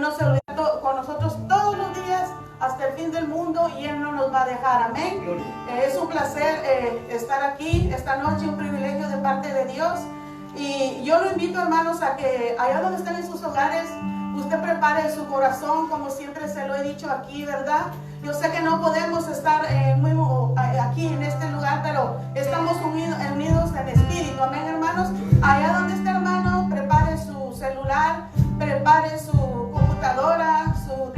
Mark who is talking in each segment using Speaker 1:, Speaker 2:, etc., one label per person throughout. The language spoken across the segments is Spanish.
Speaker 1: no se olvida con nosotros todos los días hasta el fin del mundo y Él no nos va a dejar. Amén. Es un placer estar aquí esta noche, un privilegio de parte de Dios. Y yo lo invito, hermanos, a que allá donde estén en sus hogares, usted prepare su corazón, como siempre se lo he dicho aquí, ¿verdad? Yo sé que no podemos estar aquí en este lugar, pero estamos unidos en espíritu. Amén, hermanos. Allá donde esté, hermano, prepare su celular, prepare su computadora, su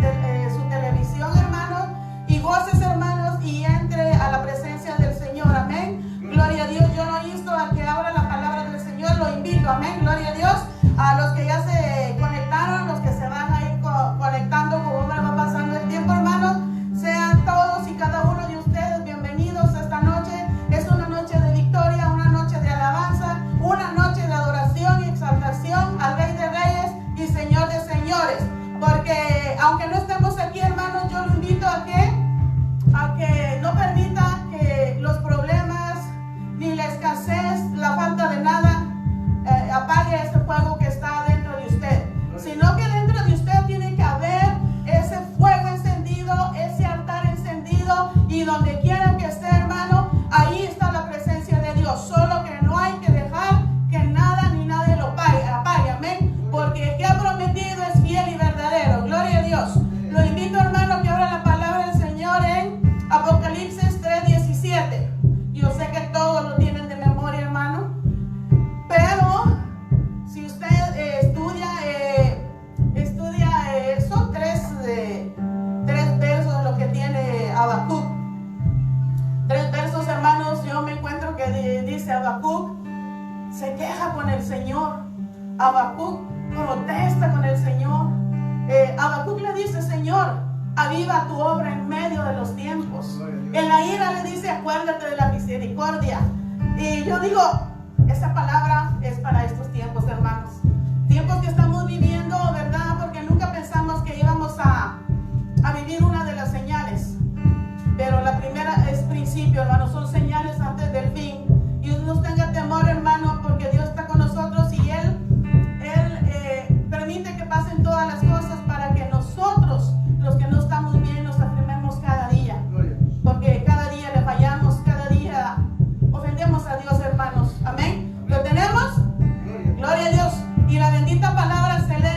Speaker 1: televisión, hermanos, y goces, hermanos, y entre a la presencia del Señor. Amén. Gloria a Dios. Yo no insto a que abra la palabra del Señor, lo invito. Amén. Gloria a Dios. A los que ya se conectaron, los que se van a ir conectando conforme va pasando el tiempo, hermanos, sean todos y cada uno de ustedes bienvenidos esta noche. Es una noche de victoria, una noche de alabanza, una noche de adoración y exaltación al Rey de Reyes y Señor de Señores. Porque aunque no estemos aquí, hermanos, yo lo invito a que no permita que los problemas, ni la escasez, la falta de nada, apague ese fuego que está dentro de usted, sino que dentro de usted tiene que haber ese fuego encendido, ese altar encendido, y donde quiera que esté, hermano, ahí está la presencia de Dios. Solo que no hay que dejar que nada ni nadie lo apague, amén, porque el que ha prometido es fiel y verdadero. Gloria a Dios. Lo invito, hermano, que abra la palabra del Señor en Apocalipsis 3:17. Yo sé que todos lo tienen de memoria, hermano, pero si usted estudia, son tres versos lo que tiene Habacuc. 3 versos, hermanos. Yo me encuentro que dice Habacuc se queja con el Señor. Habacuc protesta con el Señor. Habacuc le dice: Señor, aviva tu obra en medio de los tiempos. En la ira le dice: acuérdate de la misericordia. Y yo digo, esa palabra es para estos tiempos, hermanos. Tiempos que estamos viviendo, ¿verdad? Porque nunca pensamos que íbamos a vivir una de las señales. Pero la primera es principio, hermanos. Son señales antes del fin. Y no tenga temor, hermano, porque Dios está con nosotros y Él permite que pasen todas las cosas para que nosotros, los que no estamos bien, nos afirmemos cada día. Porque cada día le fallamos, cada día ofendemos a Dios, hermanos. Amén. ¿Lo tenemos? Gloria a Dios. Y la bendita palabra se lee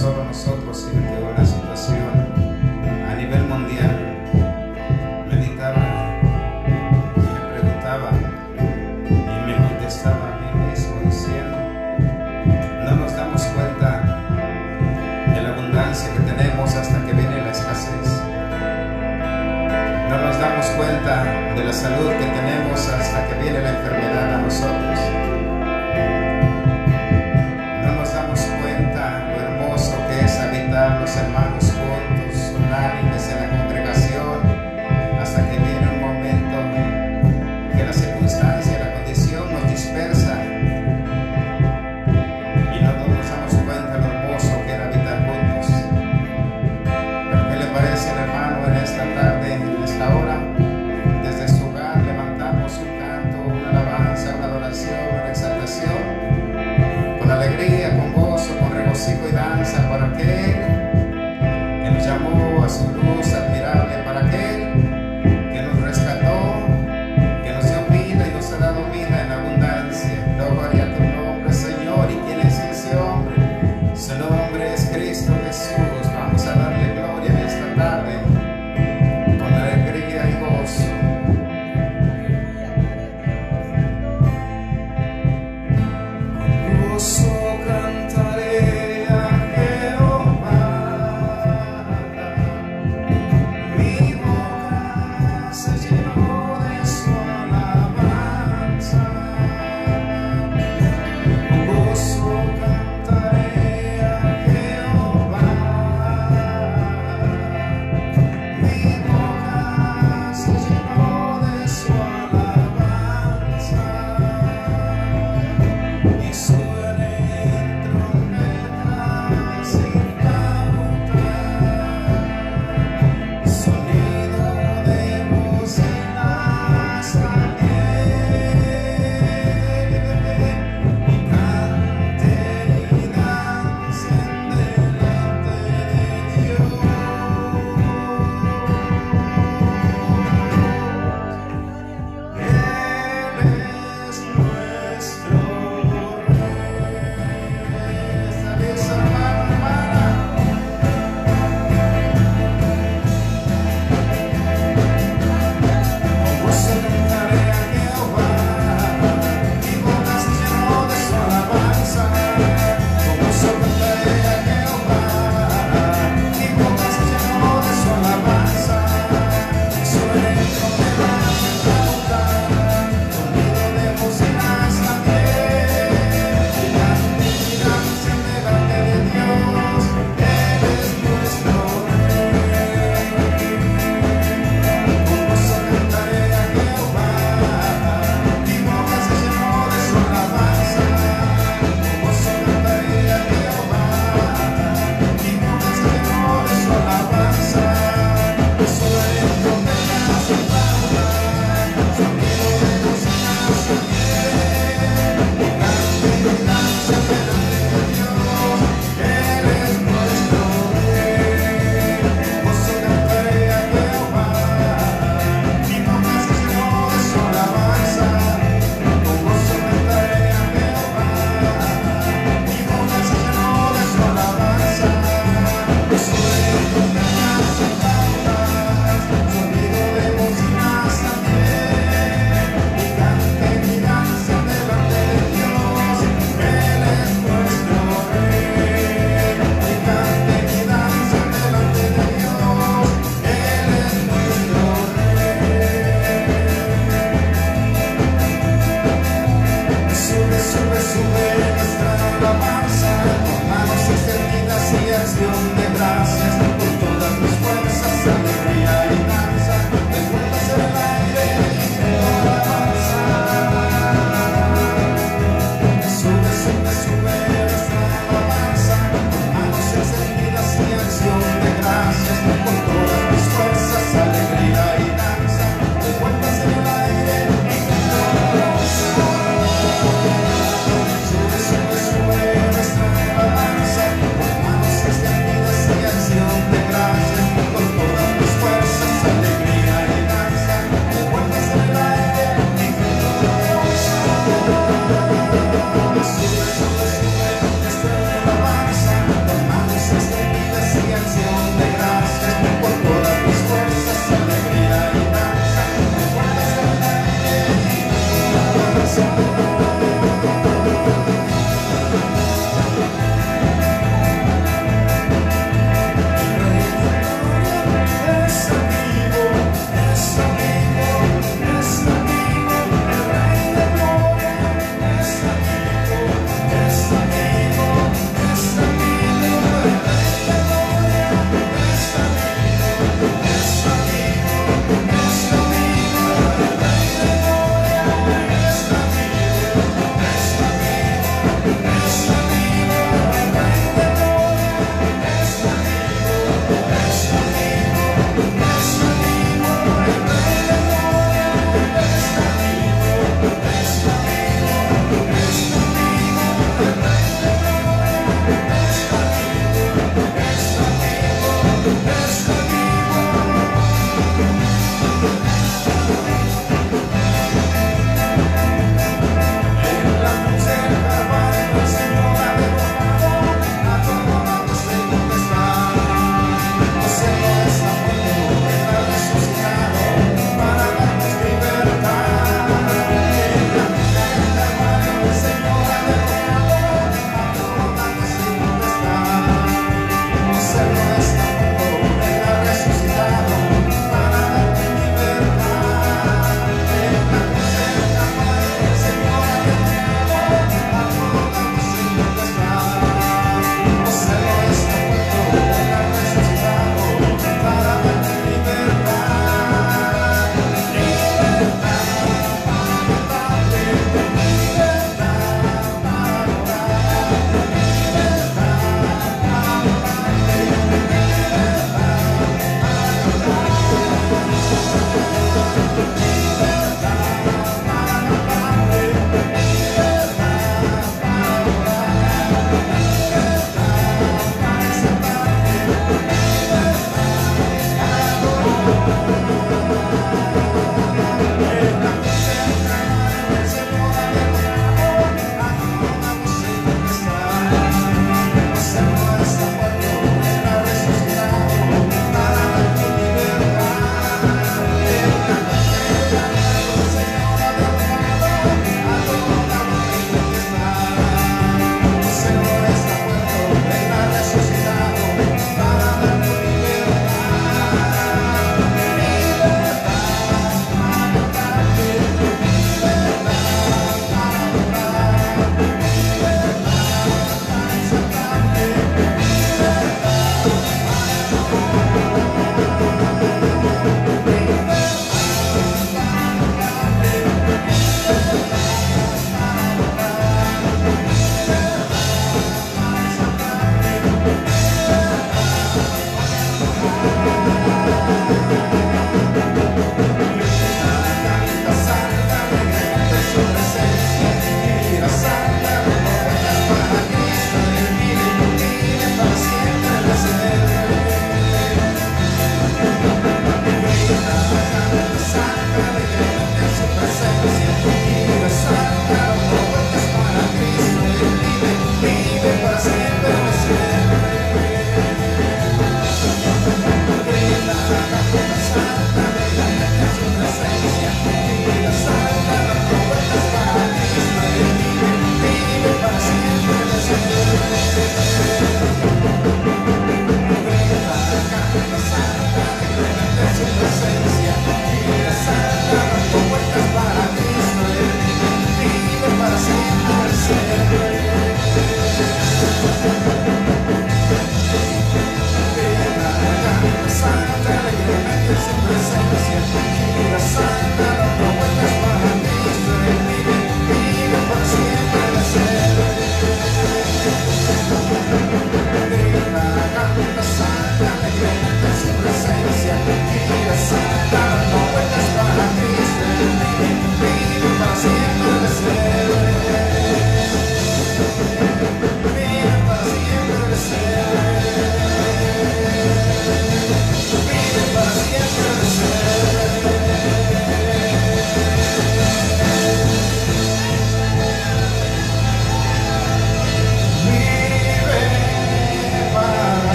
Speaker 2: solo nosotros, sino que una situación a nivel mundial. Meditaba, me preguntaba y me contestaba a mí mismo diciendo: no nos damos cuenta de la abundancia que tenemos hasta que viene la escasez. No nos damos cuenta de la salud que tenemos hasta que viene la enfermedad a nosotros. No nos damos cuenta lo hermoso que es habitar los hermanos juntos, unánimes en la congregación, hasta que viene un momento que la circunstancia, la condición nos dispersa y no nos damos cuenta lo hermoso que era habitar juntos. Pero ¿qué le parece al hermano en esta tarde, en esta hora? Desde su hogar levantamos un canto, una alabanza, una adoración, una exaltación, con alegría, con gozo, con regocijo y danza, para que Él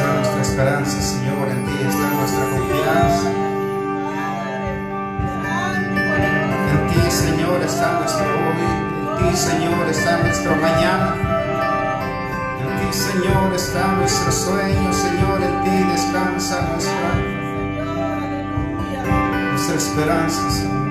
Speaker 2: está nuestra esperanza, Señor, en ti está nuestra confianza. En ti, Señor, está nuestro hoy. En ti, Señor, está nuestro mañana. En ti, Señor, está nuestro sueño. Señor, en ti descansa nuestra esperanza, Señor.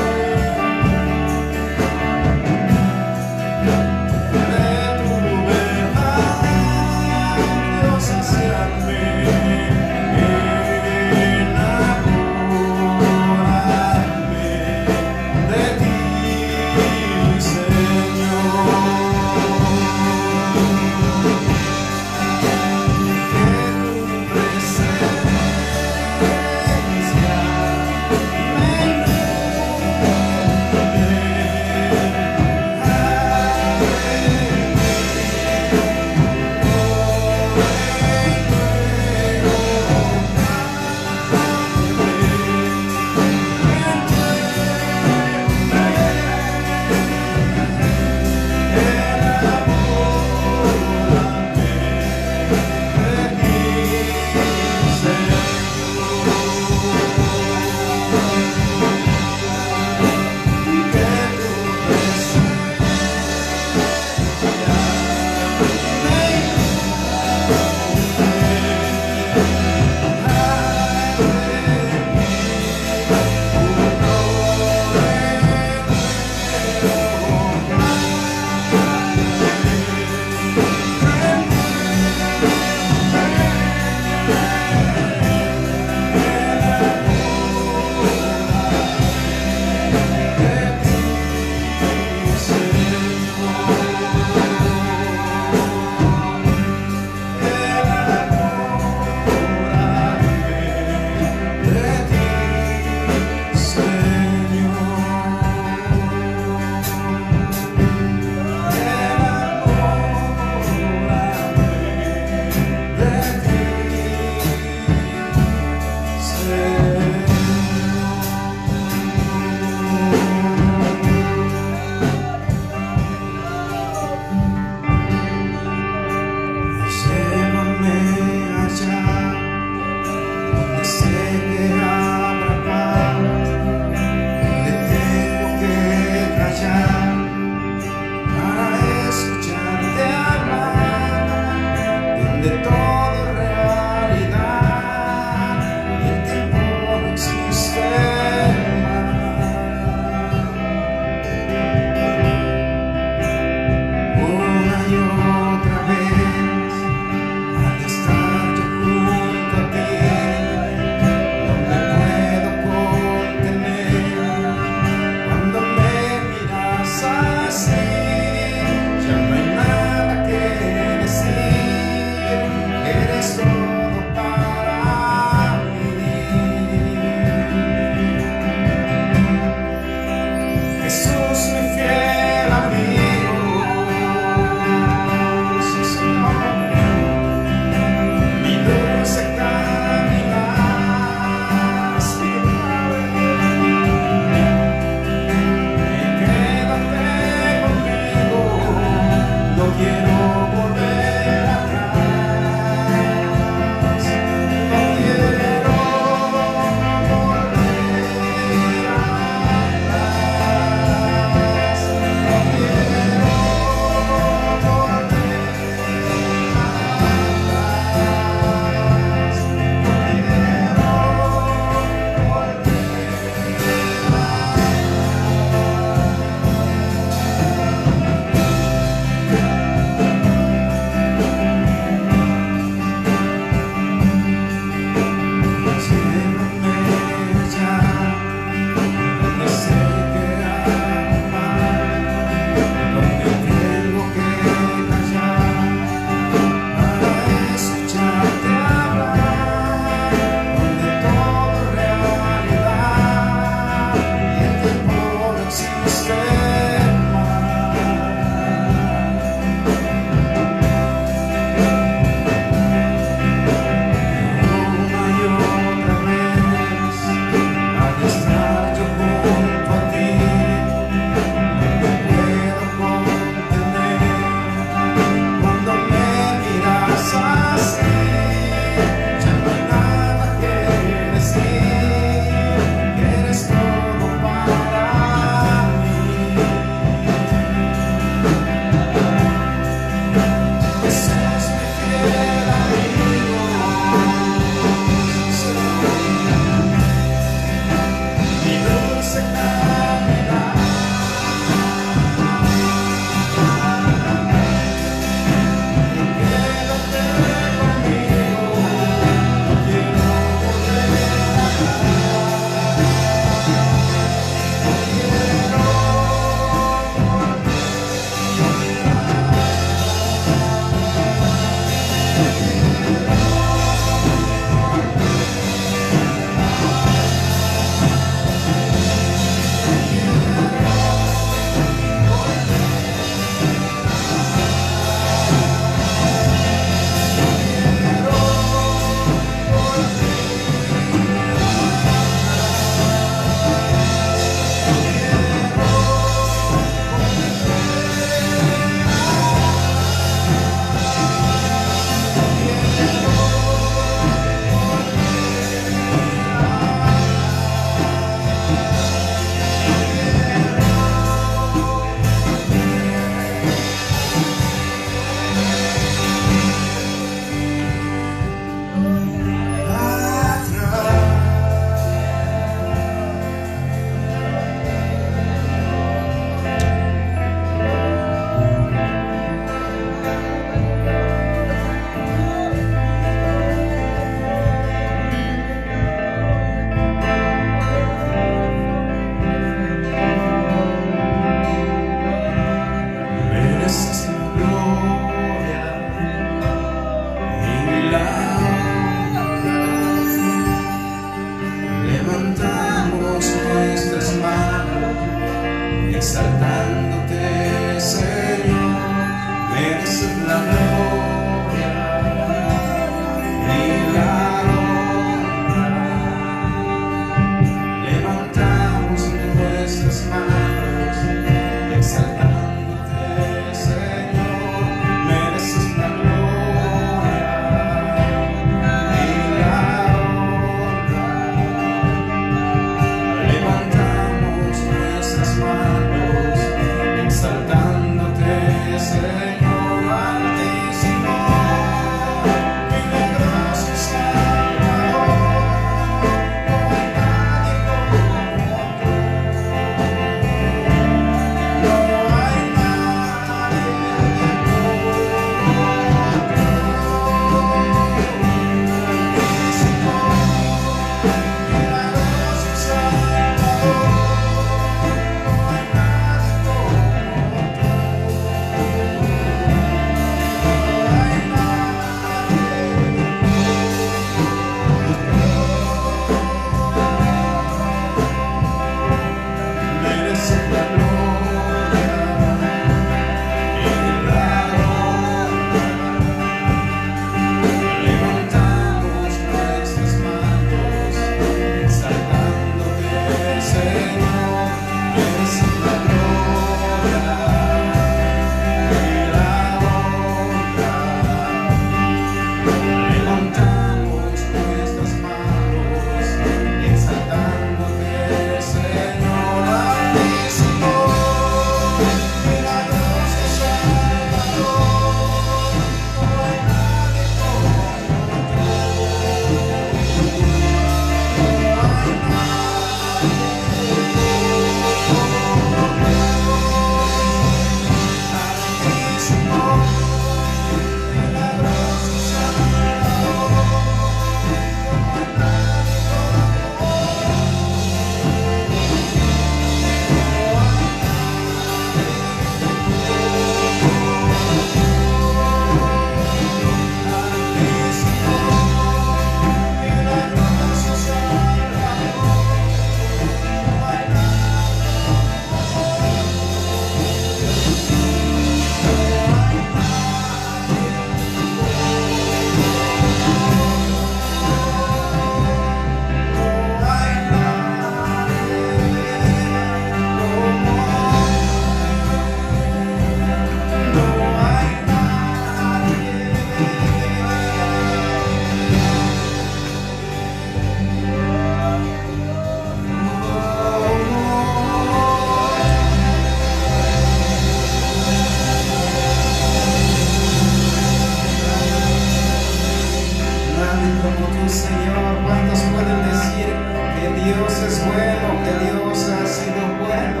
Speaker 2: nadie como tú, Señor. ¿Cuántos pueden decir que Dios es bueno, que Dios ha sido bueno?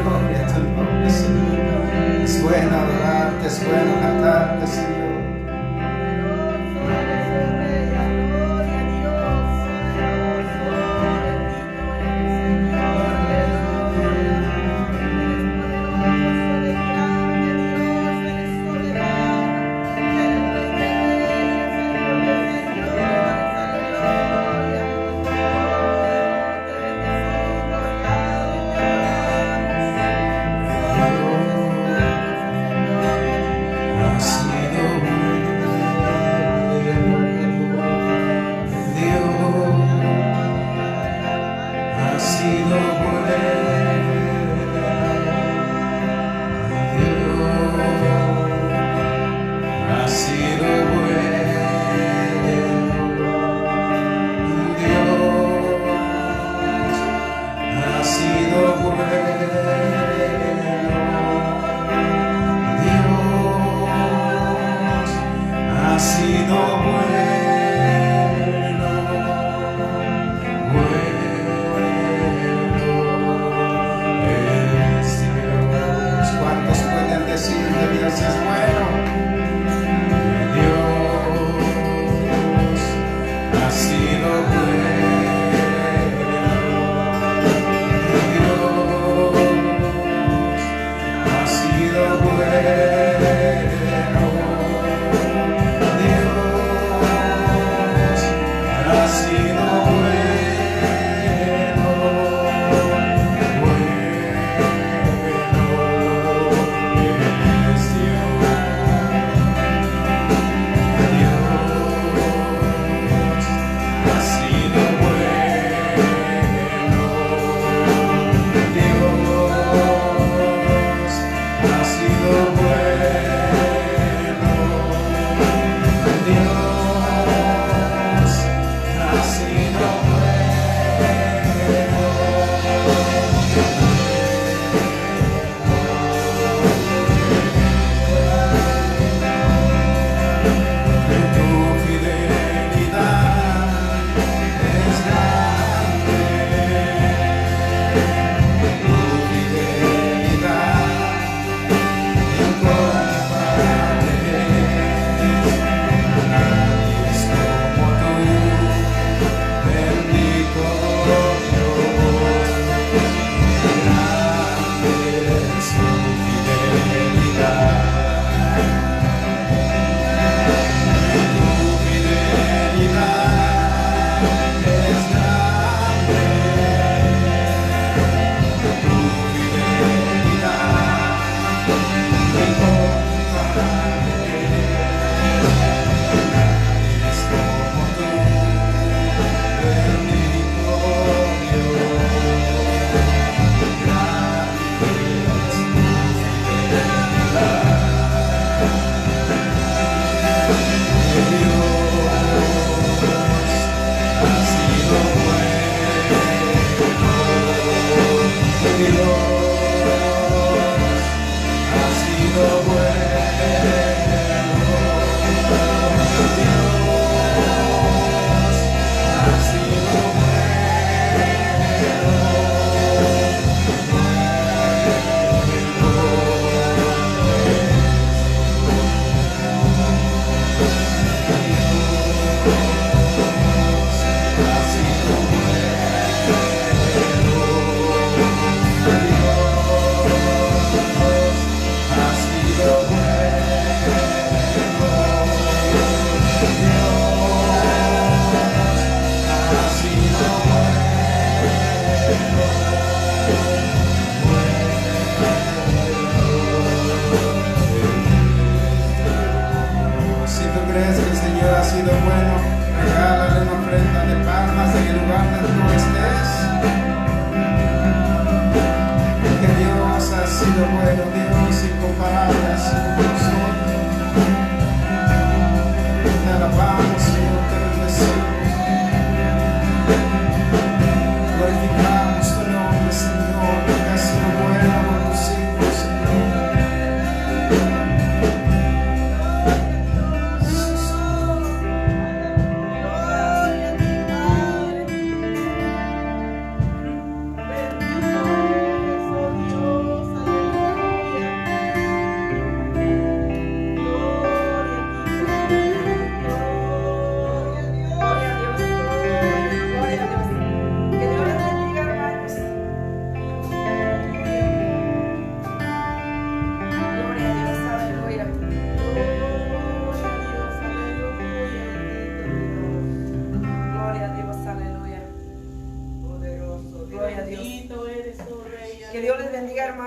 Speaker 2: Gloria a tu nombre, Señor. Es bueno adorarte, es bueno cantarte, Señor. Ha sido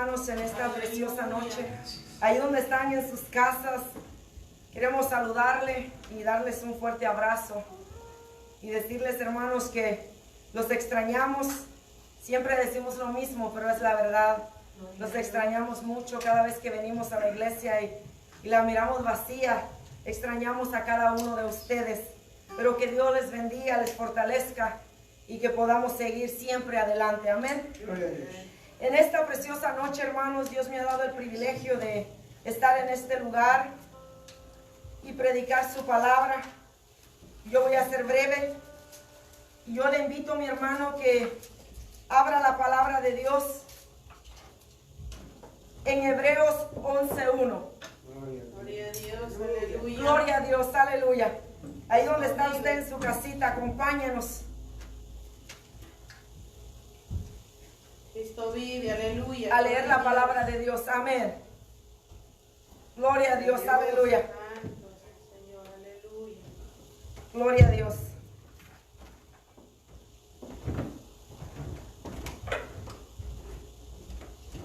Speaker 3: hermanos, en esta preciosa noche. Ahí donde están en sus casas, queremos saludarle y darles un fuerte abrazo. Y decirles, hermanos, que los extrañamos. Siempre decimos lo mismo, pero es la verdad. Los extrañamos mucho cada vez que venimos a la iglesia y la miramos vacía. Extrañamos a cada uno de ustedes. Pero que Dios les bendiga, les fortalezca y que podamos seguir siempre adelante. Amén. En esta preciosa noche, hermanos, Dios me ha dado el privilegio de estar en este lugar y predicar su palabra. Yo voy a ser breve. Yo le invito a mi hermano que abra la palabra de Dios en Hebreos 11:1.
Speaker 1: Gloria a Dios, aleluya.
Speaker 3: Gloria a Dios, aleluya. Ahí donde está usted en su casita, acompáñenos.
Speaker 1: Cristo vive, aleluya.
Speaker 3: A leer la palabra de Dios, amén. Gloria a Dios, aleluya.
Speaker 1: Santo es el Señor, aleluya.
Speaker 3: Gloria a Dios.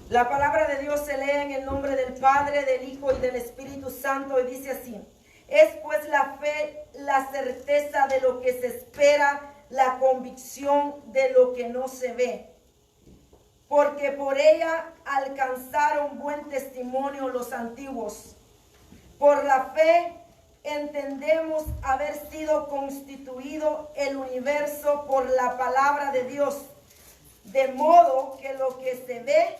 Speaker 3: La palabra de Dios se lee en el nombre del Padre, del Hijo y del Espíritu Santo y dice así: es pues la fe, la certeza de lo que se espera, la convicción de lo que no se ve. Porque por ella alcanzaron buen testimonio los antiguos. Por la fe entendemos haber sido constituido el universo por la palabra de Dios, de modo que lo que se ve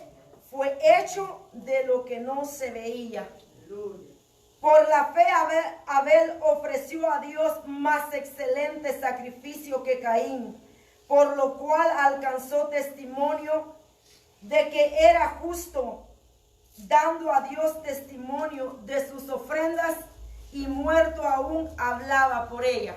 Speaker 3: fue hecho de lo que no se veía. Por la fe Abel ofreció a Dios más excelente sacrificio que Caín, por lo cual alcanzó testimonio de que era justo, dando a Dios testimonio de sus ofrendas, y muerto aún hablaba por ella.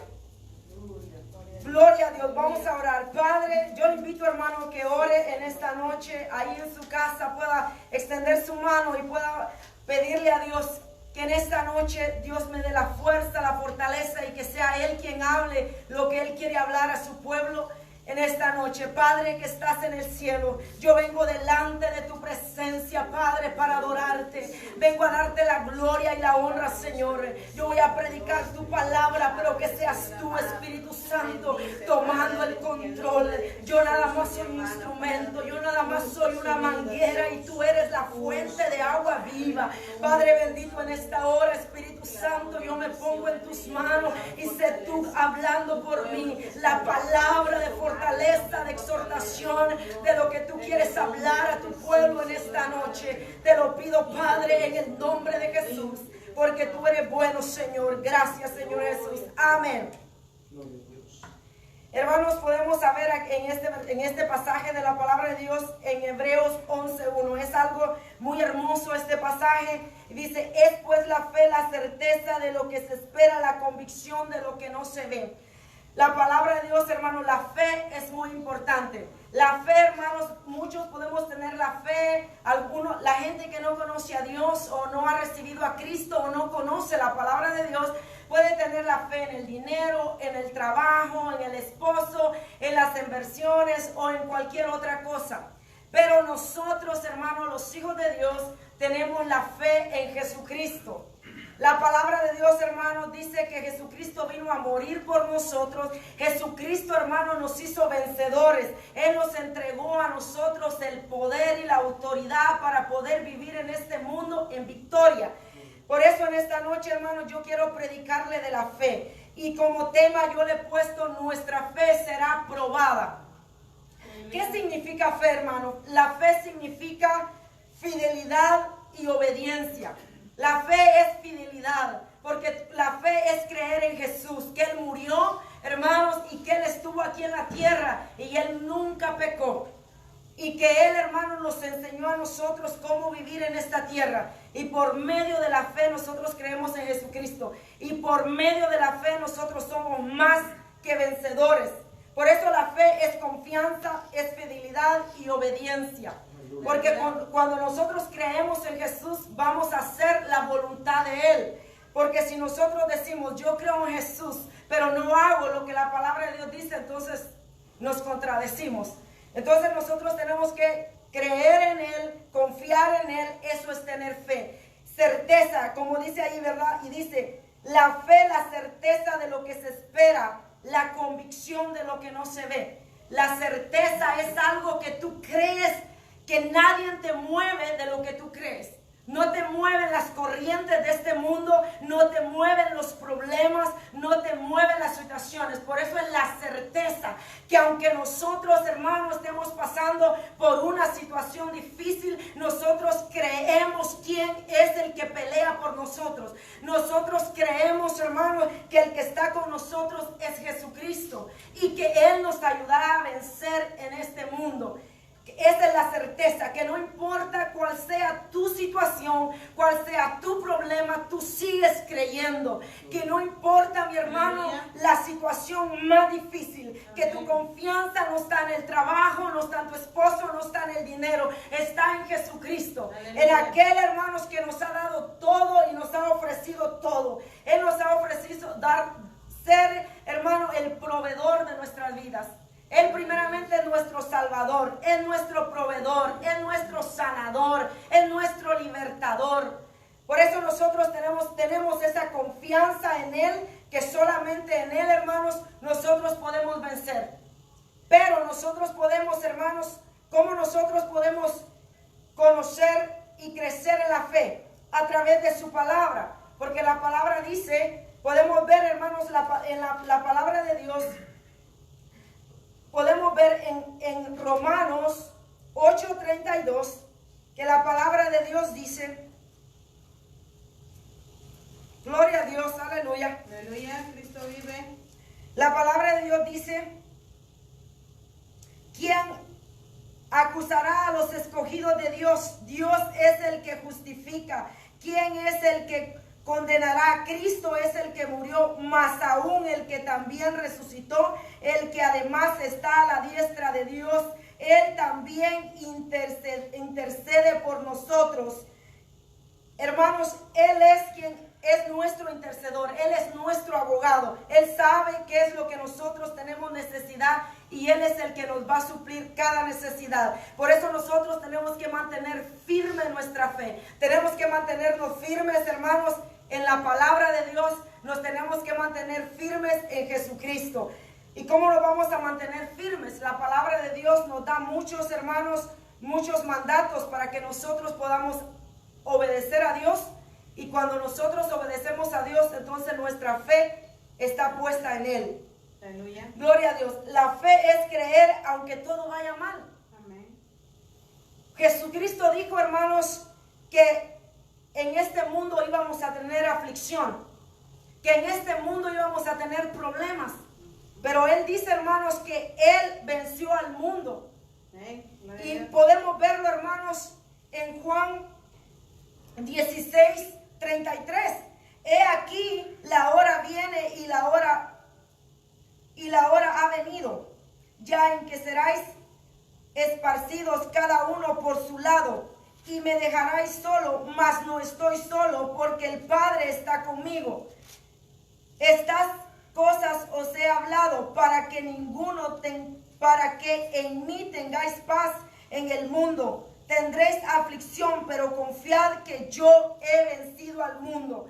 Speaker 3: Gloria a Dios. Vamos a orar. Padre, yo le invito, hermano, que ore en esta noche, ahí en su casa, pueda extender su mano y pueda pedirle a Dios que en esta noche Dios me dé la fuerza, la fortaleza y que sea Él quien hable lo que Él quiere hablar a su pueblo en esta noche. Padre que estás en el cielo, yo vengo delante de tu presencia, Padre, para adorarte. Vengo a darte la gloria y la honra, Señor. Yo voy a predicar tu palabra, pero que seas tú, Espíritu Santo, tomando el control. Yo nada más soy un instrumento, yo nada más soy una manguera y tú eres la fuente de agua viva. Padre bendito, en esta hora, Espíritu Santo, yo me pongo en tus manos y sé tú hablando por mí la palabra de fortaleza, de exhortación, de lo que tú quieres hablar a tu pueblo en esta noche. Te lo pido, Padre, en el nombre de Jesús, porque tú eres bueno, Señor. Gracias, Señor Jesús. Amén. Hermanos, podemos saber en este pasaje de la palabra de Dios en Hebreos 11:1. Es algo muy hermoso este pasaje. Dice, es pues la fe, la certeza de lo que se espera, la convicción de lo que no se ve. La palabra de Dios, hermanos, la fe es muy importante. La fe, hermanos, muchos podemos tener la fe. Algunos, la gente que no conoce a Dios o no ha recibido a Cristo o no conoce la palabra de Dios, puede tener la fe en el dinero, en el trabajo, en el esposo, en las inversiones o en cualquier otra cosa. Pero nosotros, hermanos, los hijos de Dios, tenemos la fe en Jesucristo. La palabra de Dios, hermanos, dice que Jesucristo vino a morir por nosotros. Jesucristo, hermanos, nos hizo vencedores. Él nos entregó a nosotros el poder y la autoridad para poder vivir en este mundo en victoria. Por eso en esta noche, hermanos, yo quiero predicarle de la fe. Y como tema yo le he puesto, nuestra fe será probada. ¿Qué significa fe, hermano? La fe significa fidelidad y obediencia. La fe es fidelidad, porque la fe es creer en Jesús, que Él murió, hermanos, y que Él estuvo aquí en la tierra y Él nunca pecó. Y que Él, hermanos, nos enseñó a nosotros cómo vivir en esta tierra. Y por medio de la fe nosotros creemos en Jesucristo. Y por medio de la fe nosotros somos más que vencedores. Por eso la fe es confianza, es fidelidad y obediencia. Porque cuando nosotros creemos en Jesús, vamos a hacer la voluntad de Él. Porque si nosotros decimos, yo creo en Jesús, pero no hago lo que la palabra de Dios dice, entonces nos contradecimos. Entonces nosotros tenemos que creer en Él, confiar en Él, eso es tener fe. Certeza, como dice ahí, ¿verdad? Y dice, la fe, la certeza de lo que se espera, la convicción de lo que no se ve. La certeza es algo que tú crees, que nadie te mueve de lo que tú crees. No te mueven las corrientes de este mundo, no te mueven los problemas, no te mueven las situaciones. Por eso es la certeza que aunque nosotros, hermanos, estemos pasando por una situación difícil, nosotros creemos quién es el que pelea por nosotros. Nosotros creemos, hermanos, que el que está con nosotros es Jesucristo y que Él nos ayudará a vencer en este mundo. Esa es la certeza, que no importa cuál sea tu situación, cuál sea tu problema, tú sigues creyendo. Que no importa, mi hermano, la situación más difícil, que tu confianza no está en el trabajo, no está en tu esposo, no está en el dinero, está en Jesucristo. En aquel, hermanos, que nos ha dado todo y nos ha ofrecido todo. Él nos ha ofrecido ser, hermano, el proveedor de nuestras vidas. Él primeramente es nuestro Salvador, es nuestro proveedor, es nuestro sanador, es nuestro libertador. Por eso nosotros tenemos esa confianza en Él, que solamente en Él, hermanos, nosotros podemos vencer. Pero nosotros podemos, hermanos, ¿cómo nosotros podemos conocer y crecer en la fe? A través de su palabra. Porque la palabra dice, podemos ver, hermanos, en la palabra de Dios. Podemos ver en Romanos 8:32 que la palabra de Dios dice, gloria a Dios, aleluya.
Speaker 1: Aleluya, Cristo vive.
Speaker 3: La palabra de Dios dice, ¿quién acusará a los escogidos de Dios? Dios es el que justifica. ¿Quién es el que condenará? Cristo es el que murió, más aún el que también resucitó, el que además está a la diestra de Dios. Él también intercede por nosotros. Hermanos, Él es quien es nuestro intercedor, Él es nuestro abogado. Él sabe qué es lo que nosotros tenemos necesidad y Él es el que nos va a suplir cada necesidad. Por eso nosotros tenemos que mantener firme nuestra fe. Tenemos que mantenernos firmes, hermanos, en la palabra de Dios. Nos tenemos que mantener firmes en Jesucristo. ¿Y cómo nos vamos a mantener firmes? La palabra de Dios nos da muchos, hermanos, muchos mandatos para que nosotros podamos obedecer a Dios. Y cuando nosotros obedecemos a Dios, entonces nuestra fe está puesta en Él.
Speaker 1: Aleluya.
Speaker 3: Gloria a Dios. La fe es creer aunque todo vaya mal.
Speaker 1: Amén.
Speaker 3: Jesucristo dijo, hermanos, que en este mundo íbamos a tener aflicción, que en este mundo íbamos a tener problemas. Pero Él dice, hermanos, que Él venció al mundo. Y podemos verlo, hermanos, en Juan 16:33. He aquí, la hora viene y la hora ha venido, ya en que seráis esparcidos cada uno por su lado, y me dejaráis solo, mas no estoy solo, porque el Padre está conmigo. Estas cosas os he hablado para que en mí tengáis paz. En el mundo tendréis aflicción, pero confiad que yo he vencido al mundo.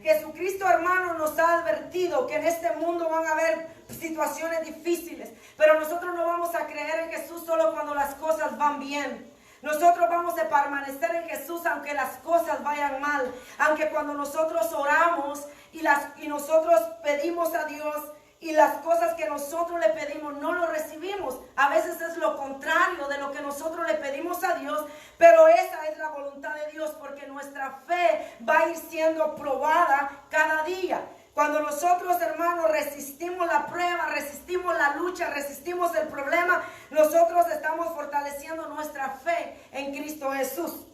Speaker 3: Jesucristo, hermano, nos ha advertido que en este mundo van a haber situaciones difíciles, pero nosotros no vamos a creer en Jesús solo cuando las cosas van bien. Nosotros vamos a permanecer en Jesús aunque las cosas vayan mal, aunque cuando nosotros oramos y nosotros pedimos a Dios y las cosas que nosotros le pedimos no lo recibimos. A veces es lo contrario de lo que nosotros le pedimos a Dios, pero esa es la voluntad de Dios, porque nuestra fe va a ir siendo probada cada día. Cuando nosotros, hermanos, resistimos la prueba, resistimos la lucha, resistimos el problema, nosotros estamos fortaleciendo nuestra fe en Cristo Jesús.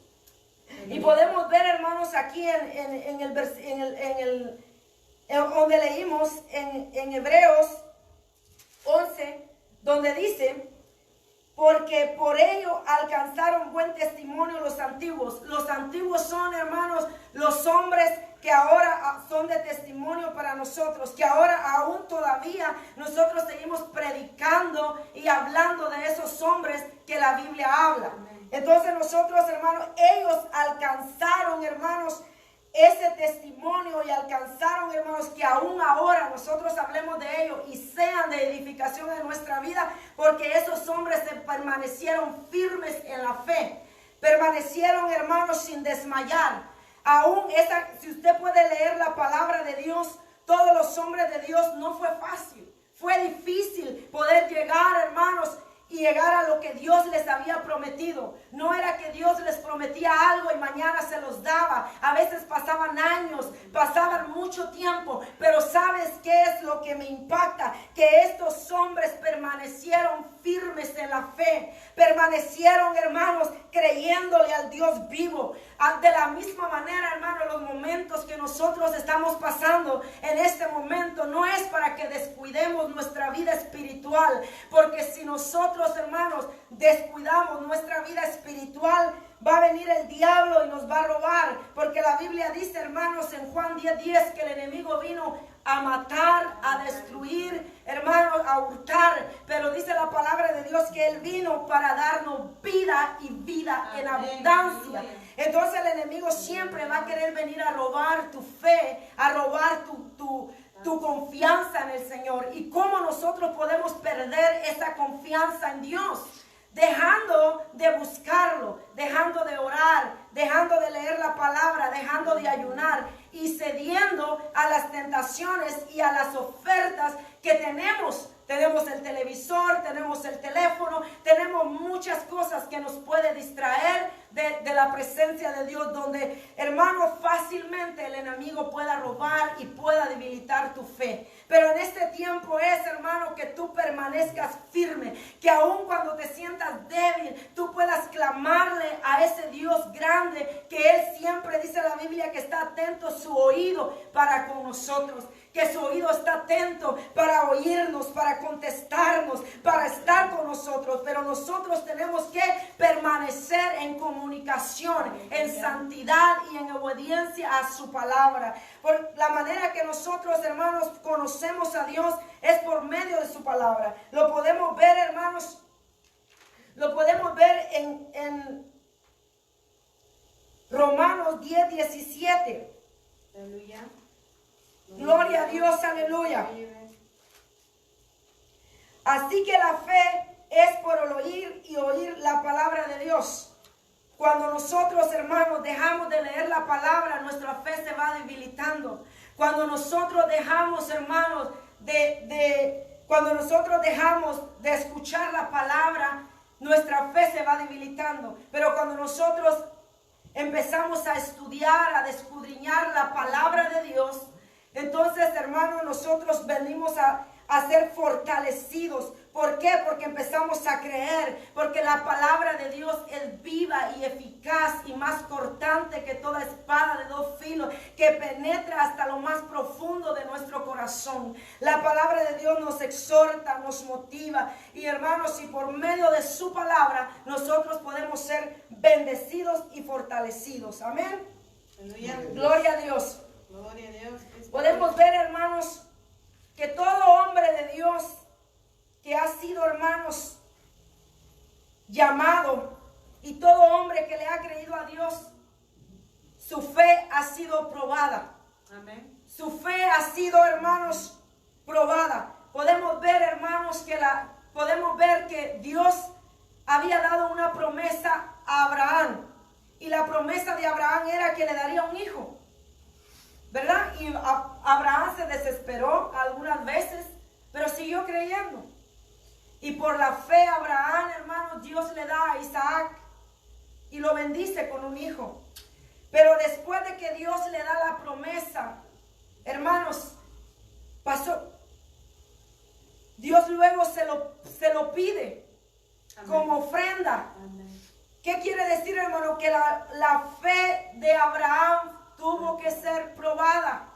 Speaker 3: Y podemos ver, hermanos, aquí donde leímos en Hebreos 11, donde dice, porque por ello alcanzaron buen testimonio los antiguos. Los antiguos son, hermanos, los hombres que ahora son de testimonio para nosotros, que ahora aún todavía nosotros seguimos predicando y hablando de esos hombres que la Biblia habla. Entonces nosotros, hermanos, ellos alcanzaron, hermanos, ese testimonio y alcanzaron, hermanos, que aún ahora nosotros hablemos de ellos y sean de edificación en nuestra vida, porque esos hombres se permanecieron firmes en la fe, permanecieron, hermanos, sin desmayar. Aún si usted puede leer la palabra de Dios, todos los hombres de Dios, no fue fácil, fue difícil poder llegar, hermanos, y llegar a lo que Dios les había prometido. No era que Dios les prometía algo y mañana se los daba. A veces pasaban años, pasaban mucho tiempo, pero ¿sabes qué es lo que me impacta? Que estos hombres permanecieron firmes en la fe, permanecieron, hermanos, creyéndole al Dios vivo. De la misma manera, hermanos, los momentos que nosotros estamos pasando en este momento no es para que descuidemos nuestra vida espiritual, porque si nosotros, hermanos, descuidamos nuestra vida espiritual, va a venir el diablo y nos va a robar, porque la Biblia dice, hermanos, en Juan 10:10, que el enemigo vino a matar, a destruir, hermanos, a hurtar, pero dice la palabra de Dios que Él vino para darnos vida y vida en abundancia. Entonces el enemigo siempre va a querer venir a robar tu fe, a robar tu confianza en el Señor. ¿Y cómo nosotros podemos perder esa confianza en Dios? Dejando de buscarlo, dejando de orar, dejando de leer la palabra, dejando de ayunar y cediendo a las tentaciones y a las ofertas que tenemos. Tenemos el televisor, tenemos el teléfono, tenemos muchas cosas que nos puede distraer de la presencia de Dios, donde, hermano, fácilmente el enemigo pueda robar y pueda debilitar tu fe. Pero en este tiempo es, hermano, que tú permanezcas firme, que aun cuando te sientas débil, tú puedas clamarle a ese Dios grande, que Él siempre, dice la Biblia, que está atento su oído para con nosotros, que su oído está atento para oírnos, para contestarnos, para estar con nosotros. Pero nosotros tenemos que permanecer en comunicación, en santidad y en obediencia a su palabra. Por la manera que nosotros, hermanos, conocemos a Dios es por medio de su palabra. Lo podemos ver, hermanos, lo podemos ver en Romanos 10:17.
Speaker 1: Aleluya.
Speaker 3: Gloria a Dios, aleluya. Así que la fe es por el oír y oír la palabra de Dios. Cuando nosotros, hermanos, dejamos de leer la palabra, nuestra fe se va debilitando. Cuando nosotros dejamos, hermanos, cuando nosotros dejamos de escuchar la palabra, nuestra fe se va debilitando. Pero cuando nosotros empezamos a estudiar, a escudriñar la palabra de Dios, entonces, hermanos, nosotros venimos a ser fortalecidos. ¿Por qué? Porque empezamos a creer, porque la palabra de Dios es viva y eficaz y más cortante que toda espada de dos filos, que penetra hasta lo más profundo de nuestro corazón. La palabra de Dios nos exhorta, nos motiva, y hermanos, y por medio de su palabra nosotros podemos ser bendecidos y fortalecidos. Amén.
Speaker 1: Aleluya.
Speaker 3: Gloria a Dios.
Speaker 1: Gloria a Dios.
Speaker 3: Podemos ver, hermanos, que todo hombre de Dios que ha sido, hermanos, llamado, y todo hombre que le ha creído a Dios, su fe ha sido probada.
Speaker 1: Amén.
Speaker 3: Su fe ha sido, hermanos, probada. Podemos ver, hermanos, podemos ver que Dios había dado una promesa a Abraham, y la promesa de Abraham era que le daría un hijo, ¿verdad? Y Abraham se desesperó algunas veces, pero siguió creyendo. Y por la fe Abraham, hermanos, Dios le da a Isaac y lo bendice con un hijo. Pero después de que Dios le da la promesa, hermanos, pasó. Dios luego se lo pide. Amén. Como ofrenda. Amén. ¿Qué quiere decir, hermano? Que la fe de Abraham tuvo que ser probada.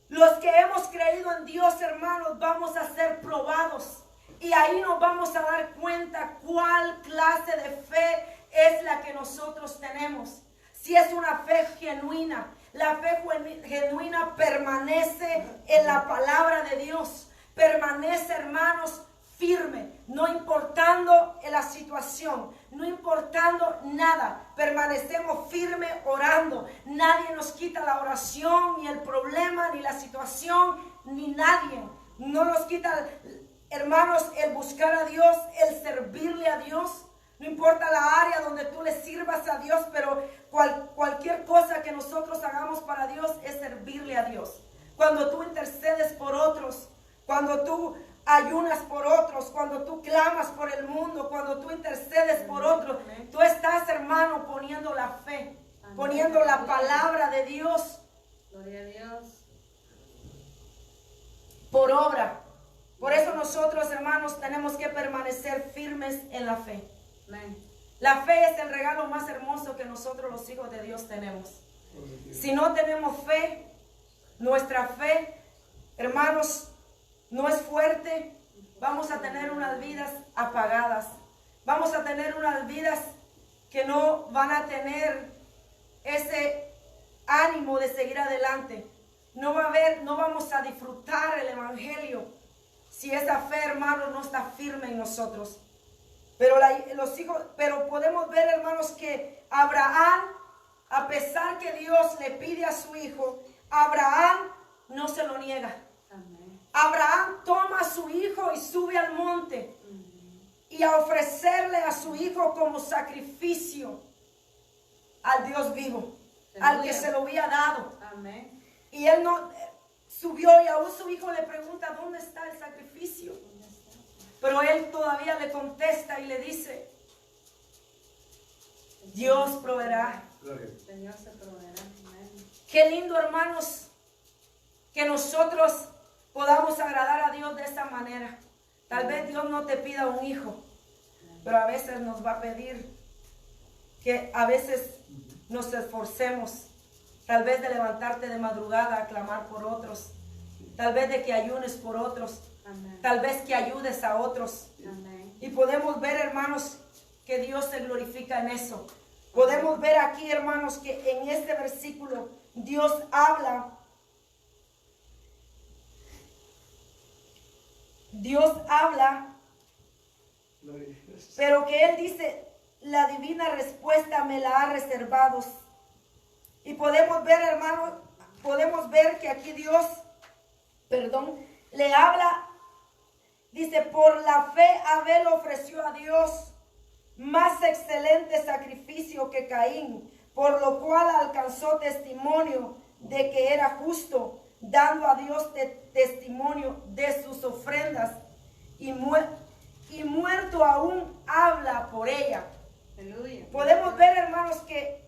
Speaker 3: Los que hemos creído en Dios, hermanos, vamos a ser probados. Y ahí nos vamos a dar cuenta cuál clase de fe es la que nosotros tenemos. Si es una fe genuina, La fe genuina permanece en la palabra de Dios. Permanece, hermanos, firme, no importando en la situación, no importando nada. Permanecemos firmes orando. Nadie nos quita la oración, ni el problema, ni la situación, ni nadie. No nos quita, hermanos, el buscar a Dios, el servirle a Dios. No importa la área donde tú le sirvas a Dios, pero cualquier cosa que nosotros hagamos para Dios es servirle a Dios. Cuando tú intercedes por otros, cuando tú ayunas por otros, cuando tú clamas por el mundo, cuando tú intercedes por otros, tú estás, hermano, poniendo la fe, poniendo la palabra de Dios.
Speaker 4: Gloria a Dios.
Speaker 3: Por obra. Por eso nosotros, hermanos, tenemos que permanecer firmes en la fe.
Speaker 4: Amén.
Speaker 3: La fe es el regalo más hermoso que nosotros los hijos de Dios tenemos. Si no tenemos fe, nuestra fe, hermanos, no es fuerte, vamos a tener unas vidas apagadas. Vamos a tener unas vidas que no van a tener ese ánimo de seguir adelante. No vamos a disfrutar el evangelio si esa fe, hermanos, no está firme en nosotros. Pero podemos ver, hermanos, que Abraham, a pesar que Dios le pide a su hijo, Abraham no se lo niega.
Speaker 4: Amén.
Speaker 3: Abraham toma a su hijo y sube al monte y a ofrecerle a su hijo como sacrificio al Dios vivo, al que se lo había dado.
Speaker 4: Amén.
Speaker 3: Y él no subió, y aún su hijo le pregunta, ¿dónde está el sacrificio? Pero él todavía le contesta y le dice, Dios proveerá.
Speaker 4: Señor se proveerá. Amén.
Speaker 3: Qué lindo, hermanos, que nosotros podamos agradar a Dios de esta manera. Tal vez Dios no te pida un hijo, pero a veces nos va a pedir que a veces nos esforcemos. Tal vez de levantarte de madrugada a clamar por otros. Tal vez de que ayunes por otros.
Speaker 4: Amén.
Speaker 3: Tal vez que ayudes a otros.
Speaker 4: Amén.
Speaker 3: Y podemos ver, hermanos, que Dios se glorifica en eso. Podemos ver aquí, hermanos, que en este versículo Dios habla. Dios habla, pero que Él dice, la divina respuesta me la ha reservado. Y podemos ver, hermanos, podemos ver que aquí Dios, le habla. Dice, por la fe Abel ofreció a Dios más excelente sacrificio que Caín, por lo cual alcanzó testimonio de que era justo, dando a Dios testimonio de sus ofrendas, y muerto aún habla por ella.
Speaker 4: Aleluya.
Speaker 3: Podemos ver, hermanos, que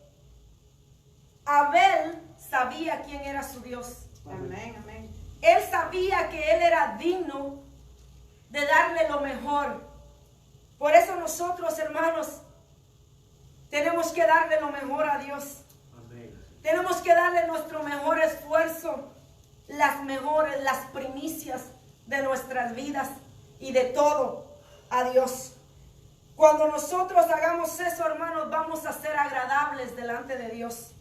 Speaker 3: Abel sabía quién era su Dios.
Speaker 4: Amén. Amén.
Speaker 3: Él sabía que él era digno de darle lo mejor. Por eso nosotros, hermanos, tenemos que darle lo mejor a Dios.
Speaker 2: Amén.
Speaker 3: Tenemos que darle nuestro mejor esfuerzo, las primicias de nuestras vidas y de todo a Dios. Cuando nosotros hagamos eso, hermanos, vamos a ser agradables delante de Dios.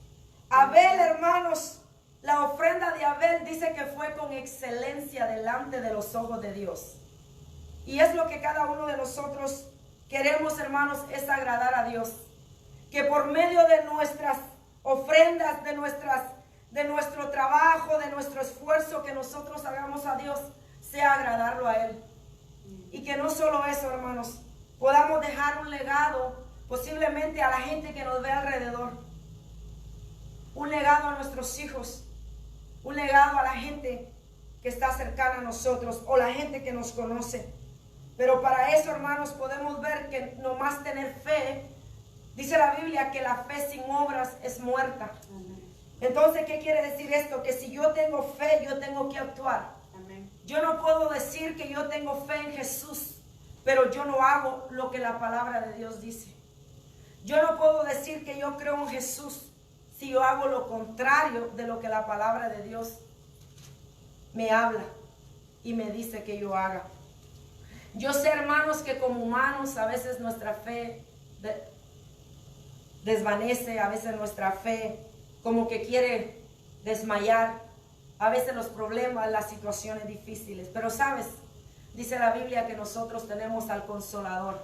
Speaker 3: Abel, hermanos, la ofrenda de Abel dice que fue con excelencia delante de los ojos de Dios. Y es lo que cada uno de nosotros queremos, hermanos, es agradar a Dios. Que por medio de nuestras ofrendas, de nuestro trabajo, de nuestro esfuerzo que nosotros hagamos a Dios, sea agradarlo a Él. Y que no solo eso, hermanos, podamos dejar un legado posiblemente a la gente que nos ve alrededor. Un legado a nuestros hijos. Un legado a la gente que está cercana a nosotros o la gente que nos conoce. Pero para eso, hermanos, podemos ver que nomás tener fe, dice la Biblia que la fe sin obras es muerta.
Speaker 4: Amén.
Speaker 3: Entonces, ¿qué quiere decir esto? Que si yo tengo fe, yo tengo que actuar.
Speaker 4: Amén.
Speaker 3: Yo no puedo decir que yo tengo fe en Jesús, pero yo no hago lo que la palabra de Dios dice. Yo no puedo decir que yo creo en Jesús si yo hago lo contrario de lo que la palabra de Dios me habla y me dice que yo haga. Yo sé, hermanos, que como humanos a veces nuestra fe desvanece, a veces nuestra fe como que quiere desmayar, a veces los problemas, las situaciones difíciles. Pero sabes, dice la Biblia que nosotros tenemos al Consolador,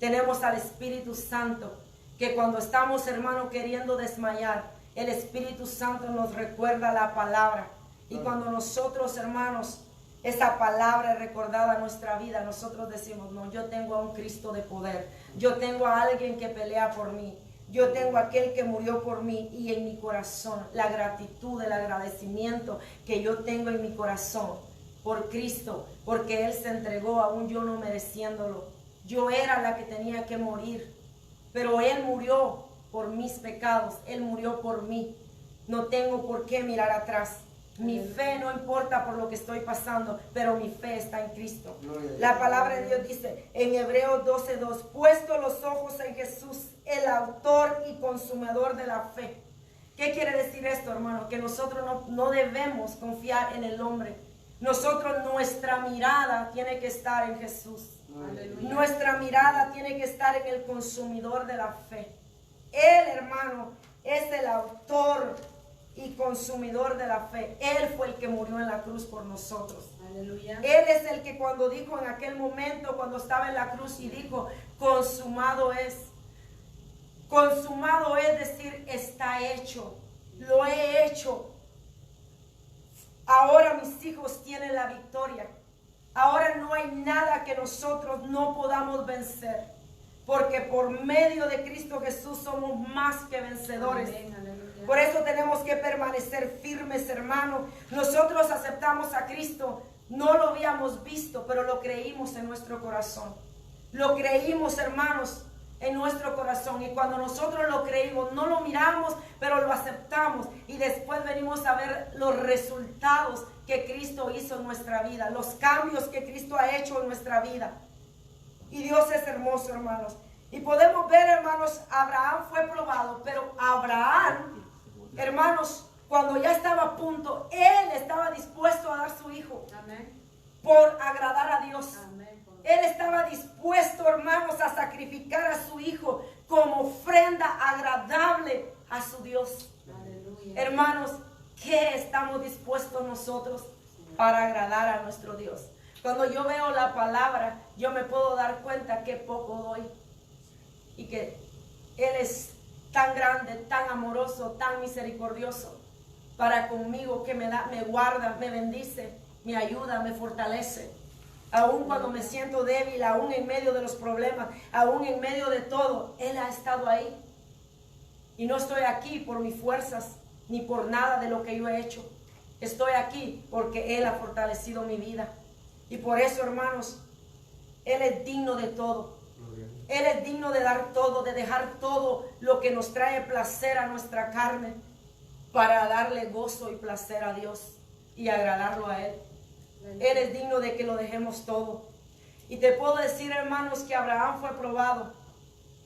Speaker 3: tenemos al Espíritu Santo, que cuando estamos, hermano, queriendo desmayar, el Espíritu Santo nos recuerda la palabra. Y cuando nosotros, hermanos, esa palabra es recordada en nuestra vida, nosotros decimos, no, yo tengo a un Cristo de poder, yo tengo a alguien que pelea por mí, yo tengo a aquel que murió por mí. Y en mi corazón, la gratitud, el agradecimiento que yo tengo en mi corazón por Cristo, porque Él se entregó aún yo no mereciéndolo. Yo era la que tenía que morir, pero Él murió por mis pecados, Él murió por mí. No tengo por qué mirar atrás. Mi fe no importa por lo que estoy pasando, pero mi fe está en Cristo. La palabra de Dios dice en Hebreos 12:2, puesto los ojos en Jesús, el autor y consumador de la fe. ¿Qué quiere decir esto, hermano? Que nosotros no debemos confiar en el hombre. Nosotros, nuestra mirada tiene que estar en Jesús.
Speaker 4: Aleluya.
Speaker 3: Nuestra mirada tiene que estar en el consumidor de la fe. Él, hermano, es el autor y consumidor de la fe. Él fue el que murió en la cruz por nosotros.
Speaker 4: Aleluya.
Speaker 3: Él es el que cuando dijo en aquel momento, cuando estaba en la cruz y dijo, consumado es. Consumado es decir, está hecho. Lo he hecho. Ahora mis hijos tienen la victoria. Ahora no hay nada que nosotros no podamos vencer. Porque por medio de Cristo Jesús somos más que vencedores.
Speaker 4: Amén, aleluya.
Speaker 3: Por eso tenemos que permanecer firmes, hermanos. Nosotros aceptamos a Cristo. No lo habíamos visto, pero lo creímos en nuestro corazón. Lo creímos, hermanos, en nuestro corazón. Y cuando nosotros lo creímos, no lo miramos, pero lo aceptamos. Y después venimos a ver los resultados que Cristo hizo en nuestra vida. Los cambios que Cristo ha hecho en nuestra vida. Y Dios es hermoso, hermanos. Y podemos ver, hermanos, Abraham fue probado, pero Abraham, hermanos, cuando ya estaba a punto, él estaba dispuesto a dar su hijo
Speaker 4: Amén.
Speaker 3: por agradar a Dios.
Speaker 4: Amén.
Speaker 3: Él estaba dispuesto, hermanos, a sacrificar a su hijo como ofrenda agradable a su Dios.
Speaker 4: Aleluya.
Speaker 3: Hermanos, ¿qué estamos dispuestos nosotros para agradar a nuestro Dios? Cuando yo veo la palabra, yo me puedo dar cuenta que poco doy. Y que Él es tan grande, tan amoroso, tan misericordioso para conmigo, que me guarda, me bendice, me ayuda, me fortalece. Aún cuando me siento débil, aún en medio de los problemas, aún en medio de todo, Él ha estado ahí. Y no estoy aquí por mis fuerzas, ni por nada de lo que yo he hecho. Estoy aquí porque Él ha fortalecido mi vida. Y por eso, hermanos, Él es digno de todo. Él es digno de dar todo, de dejar todo lo que nos trae placer a nuestra carne para darle gozo y placer a Dios y agradarlo a Él. Él es digno de que lo dejemos todo. Y te puedo decir, hermanos, que Abraham fue probado,